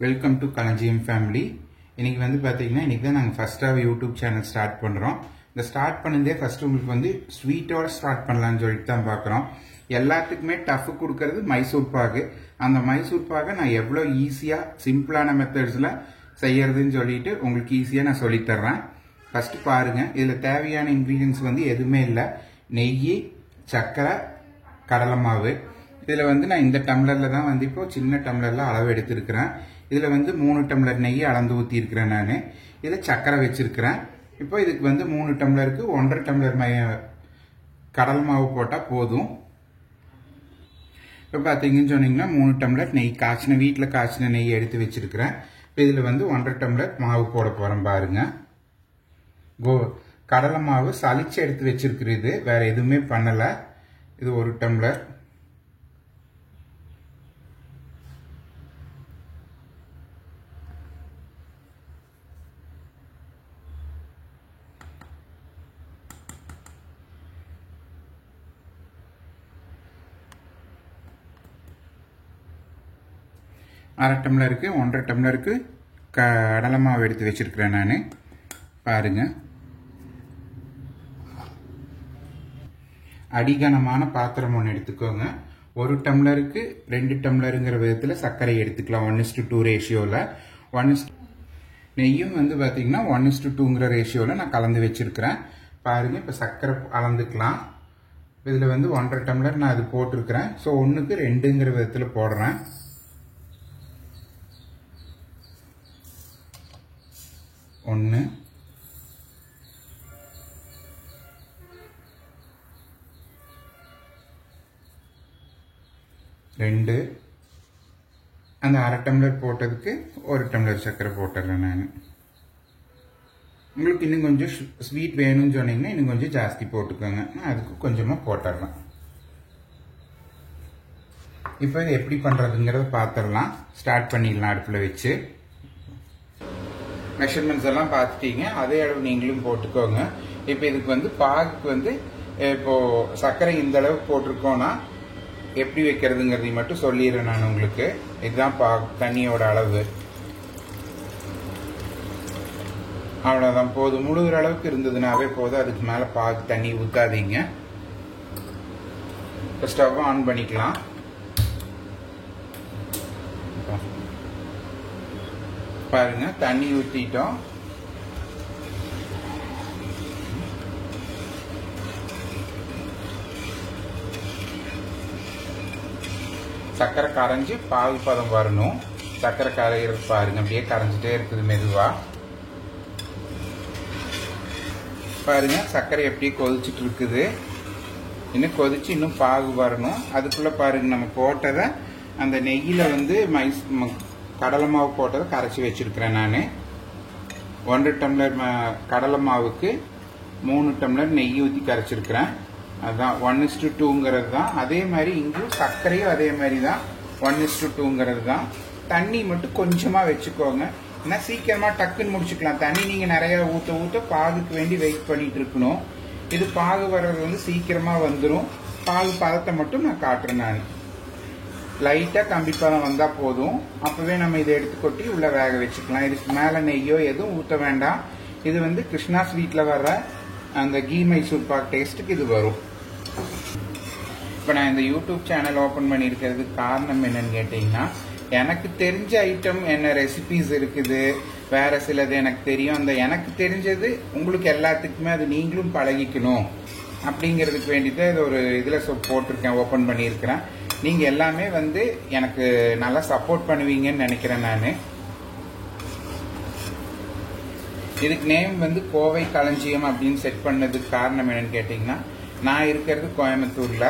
Welcome to களஞ்சியம் family. இன்னைக்கு வந்து பார்த்தீங்கன்னா இன்னைக்கு தான் நாங்கள் ஃபர்ஸ்ட்டாக யூடியூப் சேனல் ஸ்டார்ட் பண்ணுறோம். இந்த ஸ்டார்ட் பண்ணதே ஃபர்ஸ்ட் உங்களுக்கு வந்து ஸ்வீட்டோட ஸ்டார்ட் பண்ணலான்னு சொல்லிட்டு தான் பார்க்குறோம். எல்லாத்துக்குமே டஃப் கொடுக்கறது மைசூர் பாகு. அந்த மைசூர் பாகை நான் எவ்வளோ ஈஸியாக சிம்பிளான மெத்தட்ஸில் செய்யறதுன்னு சொல்லிட்டு உங்களுக்கு ஈஸியாக நான் சொல்லித்தர்றேன். ஃபர்ஸ்ட் பாருங்க, இதில் தேவையான இன்க்ரீடியன்ஸ் வந்து எதுவுமே இல்லை. நெய், சர்க்கரை, கடலை மாவு. இதில் வந்து நான் இந்த டம்ளரில் தான் வந்து இப்போ சின்ன டம்ளரில் அளவு எடுத்திருக்கிறேன். இதில் வந்து 3 டம்ளர் நெய் அளந்து ஊற்றிருக்கிறேன். நான் இதில் சர்க்கரை வச்சிருக்கிறேன். இப்போ இதுக்கு வந்து 3 டம்ளருக்கு 1.5 டம்ளர் கடல் மாவு போட்டால் போதும். இப்போ பார்த்தீங்கன்னு சொன்னீங்கன்னா 3 டம்ளர் நெய் வீட்டில் காய்ச்சின நெய் எடுத்து வச்சிருக்கிறேன். இப்போ இதில் வந்து 1.5 டம்ளர் மாவு போட போகிறேன். பாருங்க, கடலை மாவு சலிச்சு எடுத்து வச்சிருக்கிறது, வேற எதுவுமே பண்ணலை. இது 1 டம்ளர். அரை டம்ளருக்கு 1.5 டம்ளருக்கு கடலை மாவு எடுத்து வச்சிருக்கிறேன். நான் பாருங்க, அடிகனமான பாத்திரம் ஒன்று எடுத்துக்கோங்க. 1 டம்ளருக்கு 2 டம்ளருங்கிற விதத்தில் சர்க்கரை எடுத்துக்கலாம். 1:2 ரேஷியோவில். நெய்யும் வந்து பார்த்தீங்கன்னா 1:2ங்கிற ரேஷியோவில் நான் கலந்து வச்சிருக்கிறேன். பாருங்க, இப்போ சர்க்கரை அளந்துக்கலாம். இதில் வந்து 1.5 டம்ளர் நான் அது போட்டிருக்கிறேன். ஸோ 1க்கு 2ங்கிற விதத்தில் போடுறேன். 1, 2, அந்த அரை டம்ளர் போட்டதுக்கு 1 டம்ளர் சர்க்கரை போட்டுறேன். நான் உங்களுக்கு இன்னும் கொஞ்சம் ஸ்வீட் வேணும்னு சொன்னீங்கன்னா இன்னும் கொஞ்சம் ஜாஸ்தி போட்டுக்கோங்க. நான் அதுக்கு கொஞ்சமாக போட்டுடுறேன். இப்போ இது எப்படி பண்ணுறதுங்கிறத பார்த்துடலாம். ஸ்டார்ட் பண்ணிடலாம். அடுப்பில் வச்சு மெஷர்மெண்ட்ஸ் எல்லாம் பார்த்துட்டீங்க. அதே அளவு நீங்களும் போட்டுக்கோங்க. இப்போ இதுக்கு வந்து பாகுக்கு வந்து இப்போ சர்க்கரை இந்த அளவுக்கு போட்டிருக்கோன்னா எப்படி வைக்கிறதுங்கிறதையும் மட்டும் சொல்லிடுறேன் நான் உங்களுக்கு. இதுதான் தண்ணியோட அளவு. அவ்வளோதான், போதும். முழுகிற அளவுக்கு இருந்ததுனாவே போதும். அதுக்கு மேலே பாகு தண்ணி ஊற்றாதீங்க. இப்போ ஸ்டவ் ஆன் பண்ணிக்கலாம். பாருங்க, தண்ணி ஊற்றிட்டோம். சர்க்கரை கரைஞ்சி பாகு பதம் வரணும். சர்க்கரை கரையிறது பாருங்க, அப்படியே கரைஞ்சிட்டே இருக்குது மெதுவா. பாருங்க, சர்க்கரை எப்படி கொதிச்சுட்டு இருக்குது. இன்னும் கொதிச்சு இன்னும் பாகு வரணும். அதுக்குள்ள பாருங்க, நம்ம போட்டதை அந்த நெய்யில வந்து கடலை மாவு போட்டதை கரைச்சி வச்சிருக்கிறேன். நான் 1 டம்ளர் கடலை மாவுக்கு 3 டம்ளர் நெய் ஊற்றி கரைச்சிருக்கிறேன். அதுதான் 1:2ங்கிறது தான். அதே மாதிரி இங்கும் சர்க்கரையும் அதே மாதிரி தான் 1:2ங்கிறது தான். தண்ணி மட்டும் கொஞ்சமாக வச்சுக்கோங்க. ஏன்னா சீக்கிரமாக டக்குன்னு முடிச்சுக்கலாம். தண்ணி நீங்கள் நிறைய ஊற்ற ஊற்ற பாகுக்கு வேண்டி வெயிட் பண்ணிட்டு இருக்கணும். இது பாகு வர்றது வந்து சீக்கிரமாக வந்துடும். பாகு பதத்தை மட்டும் நான் காட்டுறேன். நான் லைட்டாக கம்பி பதம் வந்தால் போதும். அப்போவே நம்ம இதை எடுத்து கொட்டி உள்ளே வேக வச்சுக்கலாம். இதுக்கு மேலே நெய்யோ எதுவும் ஊற்ற வேண்டாம். இது வந்து கிருஷ்ணா ஸ்வீட்டில் வர்ற அந்த கீ மைசூர் பாக் டேஸ்ட்டுக்கு இது வரும். இப்போ நான் இந்த யூடியூப் சேனல் ஓப்பன் பண்ணியிருக்கிறதுக்கு காரணம் என்னன்னு கேட்டிங்கன்னா, எனக்கு தெரிஞ்ச ஐட்டம் என்ன ரெசிபிஸ் இருக்குது, வேற சிலது எனக்கு தெரியும். அந்த எனக்கு தெரிஞ்சது உங்களுக்கு எல்லாத்துக்குமே அது நீங்களும் பழகிக்கணும் அப்படிங்கிறதுக்கு வேண்டிதான் இது ஒரு இதில் போட்டிருக்கேன், ஓப்பன் பண்ணியிருக்கிறேன். நீங்கள் எல்லாமே வந்து எனக்கு நல்லா சப்போர்ட் பண்ணுவீங்கன்னு நினைக்கிறேன். நான் இதுக்கு நேம் வந்து கோவை களஞ்சியம் அப்படின்னு செட் பண்ணதுக்கு காரணம் என்னன்னு கேட்டிங்கன்னா, நான் இருக்கிறது கோயம்புத்தூரில்.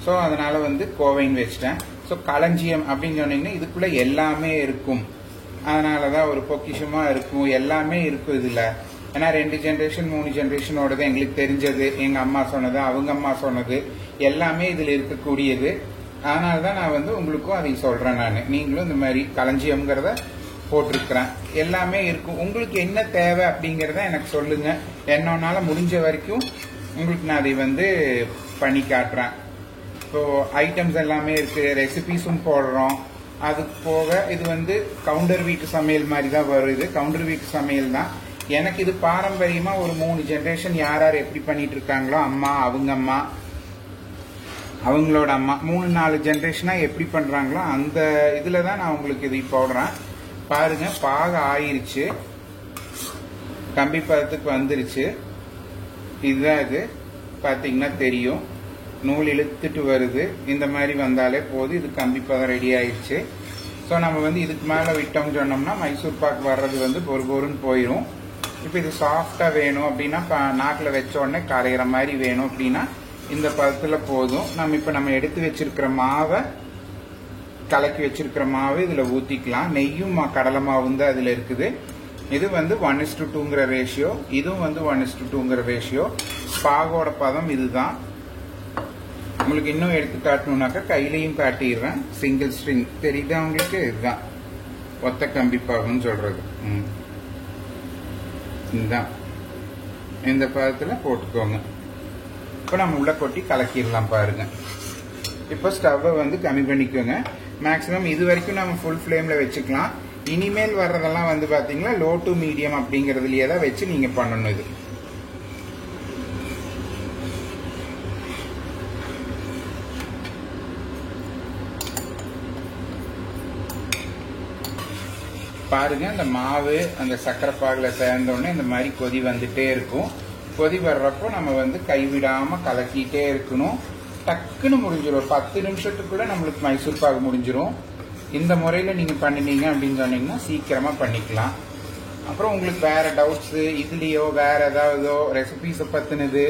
ஸோ அதனால வந்து கோவைன்னு வச்சிட்டேன். ஸோ களஞ்சியம் அப்படின்னு சொன்னீங்கன்னா இதுக்குள்ளே எல்லாமே இருக்கும். அதனால தான் ஒரு பொக்கிஷமாக இருக்கும், எல்லாமே இருக்கும் இதில். ஏன்னா 2 ஜென்ரேஷன் 3 ஜென்ரேஷனோடது எங்களுக்கு தெரிஞ்சது, எங்கள் அம்மா சொன்னது, அவங்க அம்மா சொன்னது எல்லாமே இதில் இருக்கக்கூடியது. அதனால தான் நான் வந்து உங்களுக்கும் அதை சொல்கிறேன். நான் நீங்களும் இந்த மாதிரி களஞ்சியம்ங்கிறத போட்டிருக்கிறேன். எல்லாமே இருக்கும். உங்களுக்கு என்ன தேவை அப்படிங்கிறத எனக்கு சொல்லுங்கள். என்னன்னால முடிஞ்ச வரைக்கும் உங்களுக்கு நான் அதை வந்து பண்ணி காட்டுறேன். ஸோ ஐட்டம்ஸ் எல்லாமே இருக்குது, ரெசிபிஸும் போடுறோம். அது போக இது வந்து கவுண்டர் வீட்டு சமையல் மாதிரி தான் வருது. கவுண்டர் வீட்டு சமையல் தான். எனக்கு இது பாரம்பரியமா ஒரு 3 ஜெனரேஷன் யார் யார் எப்படி பண்ணிட்டு இருக்காங்களோ, அம்மா, அவங்க அம்மா, அவங்களோட அம்மா, 3-4 ஜெனரேஷனா எப்படி பண்றாங்களோ அந்த இதுல தான் நான் உங்களுக்கு இது போடுறேன். பாருங்க, பாக ஆயிருச்சு, கம்பி பதத்துக்கு வந்துருச்சு. இதுதான் இது பாத்தீங்கன்னா தெரியும், நூல் இழுத்துட்டு வருது. இந்த மாதிரி வந்தாலே போதும், இது கம்பி பதம் ரெடி ஆயிடுச்சு. ஸோ நம்ம வந்து இதுக்கு மேலே விட்டோம்னு சொன்னோம்னா மைசூர் பாக்கு வர்றது வந்து பொறுன்னு போயிடும். இப்போ இது சாஃப்டா வேணும் அப்படின்னா, நாக்கில் வச்ச உடனே கரையிற மாதிரி வேணும் அப்படின்னா இந்த பதத்தில் போதும். நம்ம எடுத்து வச்சிருக்கிற மாவை, கலக்கி வச்சிருக்கிற மாவு இதில் ஊற்றிக்கலாம். நெய்யும் கடலை மாவும் தான் அதில் இருக்குது. இது வந்து 1:2ங்கிற ரேஷியோ, இதுவும் வந்து 1:2ங்கிற ரேஷியோ. பாகோட பதம் இதுதான். உங்களுக்கு இன்னும் எடுத்து காட்டணும்னாக்கா கையிலையும் காட்டிடுறேன். சிங்கிள் ஸ்ட்ரிங் தெரியுதா உங்களுக்கு? இதுதான் ஒத்த கம்பி பாகுன்னு சொல்றது. இதுதான் இந்த பதத்தில் போட்டுக்கோங்க. இப்போ நம்ம உள்ள கொட்டி கலக்கிடலாம். பாருங்க, இப்போ ஸ்டவ்வை வந்து கம்மி பண்ணிக்கோங்க. மேக்ஸிமம் இது வரைக்கும் நம்ம ஃபுல் ஃப்ளேம்ல வச்சுக்கலாம். இனிமேல் வர்றதெல்லாம் வந்து பாத்தீங்கன்னா லோ டு மீடியம் அப்படிங்கறதுலயே தான் வச்சு நீங்க பண்ணணும். இது பாருங்க, அந்த மாவு அந்த சக்கரை பாகுல சேர்ந்த உடனே இந்த மாதிரி கொதி வந்துட்டே இருக்கும். கொதி வர்றப்போ நம்ம வந்து கைவிடாம கலக்கிட்டே இருக்கணும். டக்குன்னு முடிஞ்சிடும். 10 நிமிஷத்துக்குள்ள நம்மளுக்கு மைசூர் பாகு முடிஞ்சிடும். இந்த முறையில் நீங்கள் பண்ணினீங்க அப்படின்னு சொன்னீங்கன்னா சீக்கிரமாக பண்ணிக்கலாம். அப்புறம் உங்களுக்கு வேறு டவுட்ஸு, இதுலேயோ வேறு ஏதாவதோ ரெசிபீஸை பற்றினது,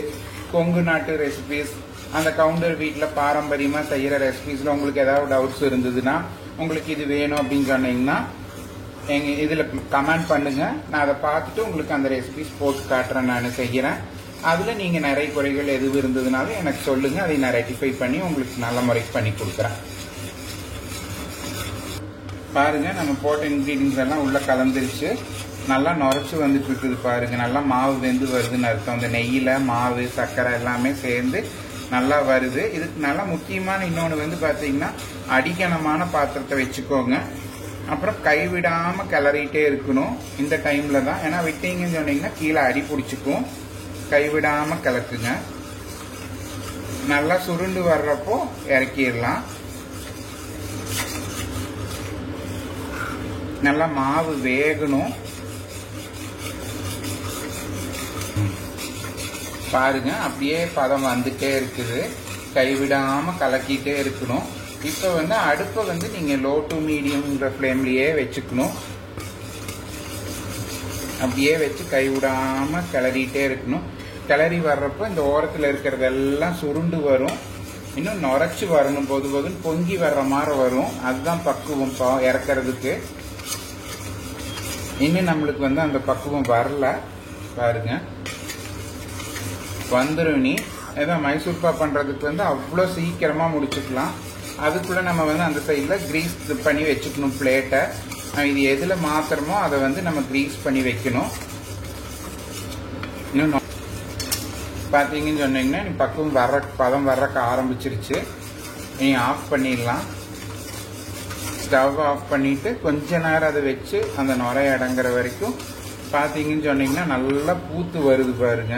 கொங்கு நாட்டு ரெசிபீஸ், அந்த கவுண்டர் வீட்டில் பாரம்பரியமாக செய்கிற ரெசிபீஸில் உங்களுக்கு ஏதாவது டவுட்ஸ் இருந்ததுன்னா, உங்களுக்கு இது வேணும் அப்படின்னு சொன்னீங்கன்னா எங்கள் இதில் கமெண்ட் பண்ணுங்கள். நான் அதை பார்த்துட்டு உங்களுக்கு அந்த ரெசிபீஸ் போட்டு காட்டுறேன், நான் செய்கிறேன். அதில் நீங்கள் நிறைய குறைகள் எதுவும் இருந்ததுனாலும் எனக்கு சொல்லுங்கள், அதை நான் ரெக்டிஃபை பண்ணி உங்களுக்கு நல்ல முறைக்கு பண்ணி கொடுக்குறேன். பாருங்க, நம்ம போட்ட இன்கிரீடியன்ஸ் எல்லாம் உள்ள கலந்துருச்சு. நல்லா நுரைச்சு வந்துட்டு இருக்குது. பாருங்க, நல்லா மாவு வெந்து வருதுன்னு அர்த்தம். அந்த நெய்யில மாவு, சர்க்கரை எல்லாமே சேர்ந்து நல்லா வருது. இதுக்கு நல்லா முக்கியமான இன்னொன்று வந்து பாத்தீங்கன்னா, அடிக்கணமான பாத்திரத்தை வச்சுக்கோங்க. அப்புறம் கைவிடாம கிளறிட்டே இருக்கணும் இந்த டைம்ல தான். ஏன்னா விட்டீங்கன்னு சொன்னீங்கன்னா கீழே அடி பிடிச்சிக்கும். கைவிடாம கிளக்குங்க. நல்லா சுருண்டு வர்றப்போ இறக்கிடலாம். நல்லா மாவு வேகணும். பாருங்க, அப்படியே பதம் வந்துட்டே இருக்குது. கைவிடாம கலக்கிட்டே இருக்கணும். இப்போ வந்து அடுப்பை வந்து நீங்க லோ டு மீடியம்ங்கிற ஃப்ளேம்லயே வச்சுக்கணும். அப்படியே வச்சு கைவிடாம கிளறிட்டே இருக்கணும். கிளறி வர்றப்போ இந்த ஓரத்தில் இருக்கிறதெல்லாம் சுருண்டு வரும். இன்னும் நுரைச்சு வரணும். போதும் பொங்கி வர்ற மாதிரி வரும். அதுதான் பக்குவம் இறக்கிறதுக்கு. இன்னும் நம்மளுக்கு வந்து அந்த பக்குவம் வரல. பாருங்க, வந்துடும். நீ ஏதோ மைசூர் பாக் பண்றதுக்கு வந்து அவ்வளோ சீக்கிரமா முடிச்சுக்கலாம். அதுக்குள்ள நம்ம வந்து அந்த சைட்ல கிரீஸ் பண்ணி வச்சுக்கணும் பிளேட்டை. இது எதுல மாத்திரமோ அதை வந்து நம்ம கிரீஸ் பண்ணி வைக்கணும். இன்னும் பாத்தீங்கன்னு சொன்னீங்கன்னா நீ பக்குவம் பதம் வர்றக்க ஆரம்பிச்சிருச்சு. நீ ஆஃப் பண்ணிடலாம். ஸ்டவ் ஆஃப் பண்ணிட்டு கொஞ்ச நேரம் அதை வச்சு அந்த நுரை அடங்குற வரைக்கும் பாத்தீங்கன்னு சொன்னீங்கன்னா நல்லா பூத்து வருது. பாருங்க,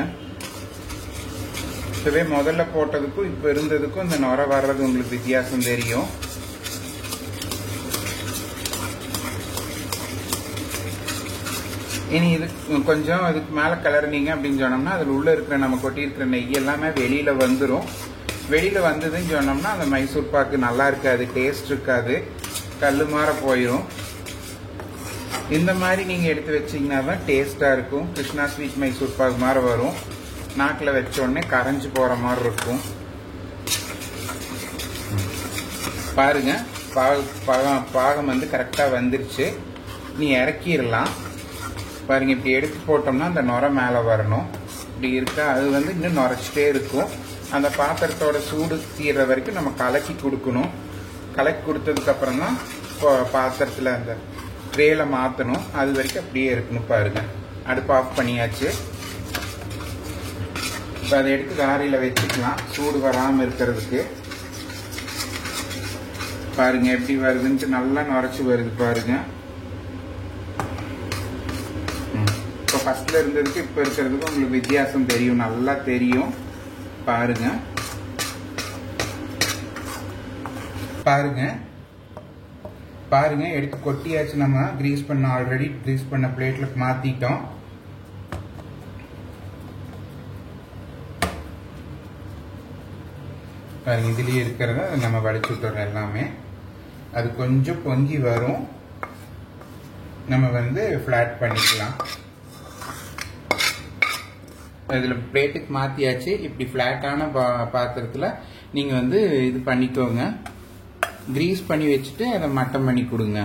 இப்பவே முதல்ல போட்டதுக்கும் இப்ப இருந்ததுக்கும் இந்த நுரை வர்றது உங்களுக்கு வித்தியாசம் தெரியும். இனி இது கொஞ்சம் இதுக்கு மேல கிளறினீங்க அப்படின்னு சொன்னோம்னா அதுல உள்ள இருக்கிற நம்ம கொட்டி இருக்கிற நெய் எல்லாமே வெளியில வந்துடும். வெளியில வந்ததுன்னு சொன்னோம்னா அந்த மைசூர் பாக்கு நல்லா இருக்காது, டேஸ்ட் இருக்காது, கல்லு மாற போயிடும். இந்த மாதிரி நீங்க எடுத்து வச்சீங்கன்னா தான் டேஸ்டா இருக்கும். கிருஷ்ணா ஸ்வீட் மைசூர் பாக்கு மாதிரி வரும். நாக்கில் வச்ச உடனே கரைஞ்சு போற மாதிரி இருக்கும். பாருங்க, பாகம் வந்து கரெக்டா வந்துருச்சு. நீ இறக்கிடலாம். பாருங்க, இப்படி எடுத்து போட்டோம்னா அந்த நுரை மேல வரணும். இப்படி இருக்கா, அது வந்து இன்னும் நுரைச்சிட்டே இருக்கும். அந்த பாத்திரத்தோட சூடு தீர்ற வரைக்கும் நம்ம கலக்கி கொடுக்கணும். கலக்கி கொடுத்ததுக்கு அப்புறம் தான் பாத்திரத்துல அந்த ட்ரேல மாத்தணும். அது வரைக்கும் அப்படியே இருக்கணும். பாருங்க, அடுப்பு ஆஃப் பண்ணியாச்சு. இப்போ அதை எடுத்து காரியில் வச்சுக்கலாம் சூடு வராமல் இருக்கிறதுக்கு. பாருங்க எப்படி வருதுன்ட்டு நல்லா நுரைச்சி வருது பாருங்க. இப்போ ஃபர்ஸ்ட்ல இருந்ததுக்கு இப்போ இருக்கிறதுக்கு உங்களுக்கு வித்தியாசம் தெரியும், நல்லா தெரியும் பாருங்க. பாருங்க பாருங்க எடுத்து கொட்டியாச்சு. நம்ம கிரீஸ் பண்ண ஆல்ரெடி கிரீஸ் பண்ண பிளேட்ல மாத்திட்டோம். பாருங்க இதுலயே இருக்கிறத நம்ம வடிச்சு விட்டுறோம் எல்லாமே. அது கொஞ்சம் பொங்கி வரும், நம்ம வந்து ஃபிளாட் பண்ணிக்கலாம். இதில் பிளேட்டுக்கு மாற்றியாச்சு. இப்படி ஃப்ளாட்டான பாத்திரத்தில் நீங்கள் வந்து இது பண்ணிக்கோங்க, கிரீஸ் பண்ணி வச்சுட்டு அதை மட்டம் பண்ணி கொடுங்க.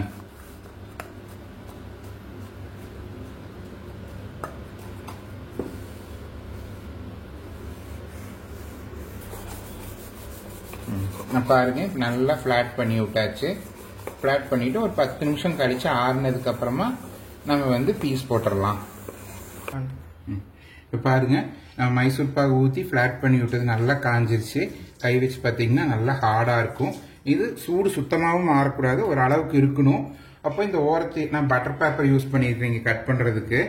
பாருங்க நல்லா ஃப்ளாட் பண்ணி விட்டாச்சு. ஃப்ளாட் பண்ணிட்டு ஒரு 10 நிமிஷம் கழிச்சு ஆறுனதுக்கு அப்புறமா நம்ம வந்து பீஸ் போட்டுடலாம். இப்போ பாருங்க நம்ம மைசூர் பாகு ஊற்றி ஃப்ளாட் பண்ணி விட்டது நல்லா காஞ்சிருச்சு. கை வச்சு பார்த்தீங்கன்னா நல்லா ஹார்டாக இருக்கும். இது சூடு சுத்தமாகவும் மாறக்கூடாது, ஒரு அளவுக்கு இருக்கணும். அப்போ இந்த ஓரத்தை நான் பட்டர் பேப்பர் யூஸ் பண்ணியிருக்கேன் கட் பண்ணுறதுக்கு.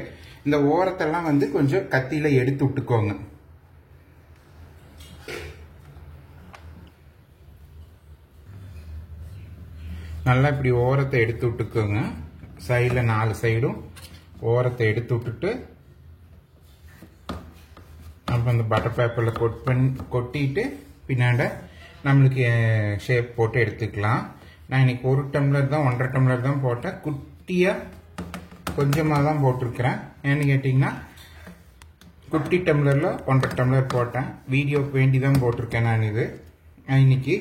இந்த ஓரத்தெல்லாம் வந்து கொஞ்சம் கத்தியில் எடுத்து விட்டுக்கோங்க. நல்லா இப்படி ஓரத்தை எடுத்து விட்டுக்கோங்க. சைடில் 4 சைடும் ஓரத்தை எடுத்து விட்டுட்டு அப்புறம் இந்த பட்டர் பேப்பரில் கொட்டிட்டு பின்னாடி நம்மளுக்கு ஷேப் போட்டு எடுத்துக்கலாம். நான் இன்னைக்கு 1 டம்ளர் தான் 1.5 டம்ளர் தான் போட்டேன். குட்டியாக கொஞ்சமாக தான் போட்டிருக்கிறேன். ஏன்னு கேட்டிங்கன்னா குட்டி டம்ளரில் 1.5 டம்ளர் போட்டேன். வீடியோக்கு வேண்டி தான் போட்டிருக்கேன் நான். இது இன்னைக்கு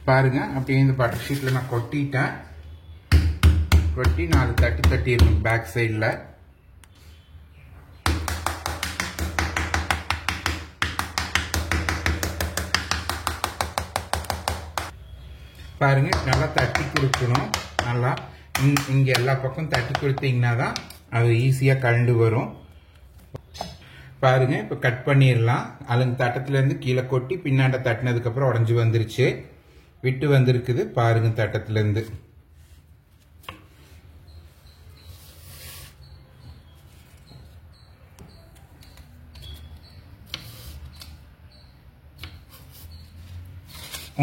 பாருங்க அப்படியே இந்த பட்டர் ஷீட்டில் நான் கொட்டிட்டேன். கொட்டி 4 தட்டி இருக்கும் பேக் சைடில். பாருங்க நல்லா தட்டி கொடுக்கணும். நல்லா இங்கே எல்லா பக்கம் தட்டி கொடுத்தீங்கன்னா தான் அது ஈஸியாக கலண்டு வரும். பாருங்க இப்போ கட் பண்ணிடலாம். அது தட்டத்துலேருந்து கீழே கொட்டி பின்னாண்ட தட்டினதுக்கப்புறம் உடஞ்சி வந்துருச்சு, விட்டு வந்திருக்குது பாருங்க தட்டத்திலேருந்து.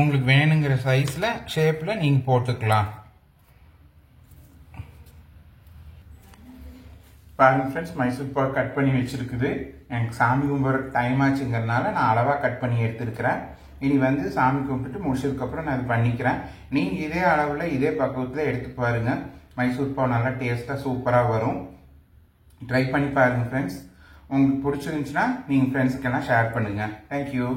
உங்களுக்கு வேணுங்கிற சைஸ்ல ஷேப்ல நீங்க போட்டுக்கலாம். பாருங்க ஃப்ரெண்ட்ஸ், மைசூர் பாக் கட் பண்ணி வச்சிருக்குது. எனக்கு சாமி கும்பிட்ற டைம் ஆச்சுங்கிறதுனால நான் அளவாக கட் பண்ணி எடுத்துருக்கிறேன். இனி வந்து சாமி கும்பிட்டுட்டு முடிச்சதுக்கப்புறம் நான் இது பண்ணிக்கிறேன். நீங்கள் இதே அளவில் இதே பக்குவத்தில் எடுத்து பாருங்கள். மைசூர் பாவ் நல்லா டேஸ்ட்டாக சூப்பராக வரும். ட்ரை பண்ணி பாருங்கள் ஃப்ரெண்ட்ஸ். உங்களுக்கு பிடிச்சிருந்துச்சுன்னா நீங்கள் ஃப்ரெண்ட்ஸுக்கெல்லாம் ஷேர் பண்ணுங்கள். தேங்க்யூ.